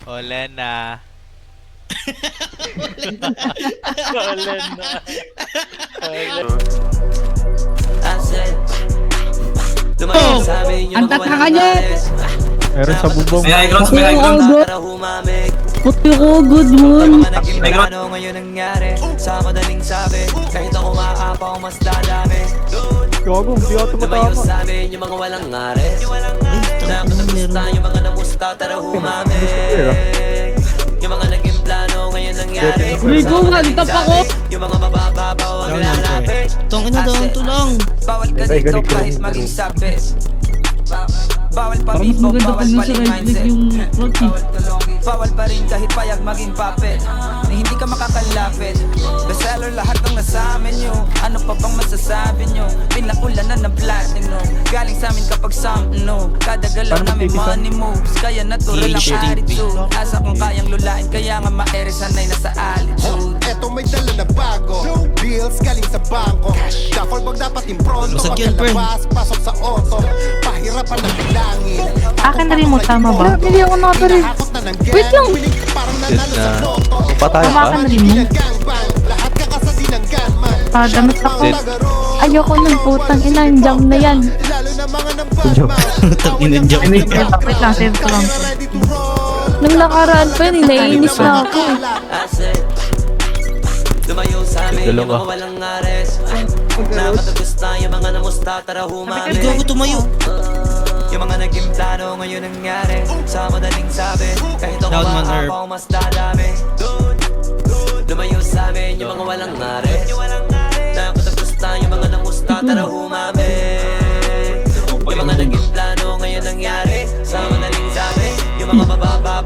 Olena. Olena. Oh, ang tataka niya. Meron sa bubong. May high grounds, may high grounds. Puti ko, good moon. May ground. Ngayon nangyari sa madaling sabi, kahit ako maapaw mas dadami. Gago, hindi ako Lumayo tumatama. sa amin yung mga walang ngares, nakatagusta yung mga namusta, tara humamig. Yung mga naging plano ngayon nangyari. Rico, hantap ako. Yung mga mabababaw ang lalapit. Tong ina daw, ito lang. Bawal ka dito kahit maging sabit. Bawal pa Parang mas mismo, maganda bawal pag pa nasa rin right leg mindset. yung Rocky. Bawal pa rin kahit payag maging puppet, na hindi ka makakalapit. Bestseller lahat ng nasa amin nyo. Ano pa bang masasabi nyo? Pinakulanan ng platinum, galing sa amin kapag something no. Kada galaw namin money moves, kaya natural ang attitude. Asa kung kayang lulain, kaya nga maere sanay na sa altitude. Eto may dala na bago, bills galing sa bangko. Duffel bag dapat impronto, pagkalabas, pasok sa auto. Pahirapan ng bilangin. Akin na rin mo, tama ba? Hindi ako nakapari. Wait lang. Patay Tama ka ka? na rin mo. Lahat kakasadi ng gunman. Damit ako. Sit. Ayoko ng putang ina, yung jam na yan. Lalo na mga ng badman. Putang ina, jam na yan. Wait lang, save ko lang. Ready to roll. Nung nakaraan pa yun, naiinis na ako. Asset, lumayo sa amin yung Dalawa. mga walang ngares, nakatagusta yung mga namusta, tara humamig. Hindi ako tumayo. Yung mga naging plano ngayon nangyari sa madaling sabi, kahit ako Down man, Herb. maapaw mas dadami. Lumayo sa amin yung mga walang ngares, nakatagusta yung mga namusta, tara humamig. Yung mga naging plano ngayon nangyari sa madaling sabi, yung mga mababa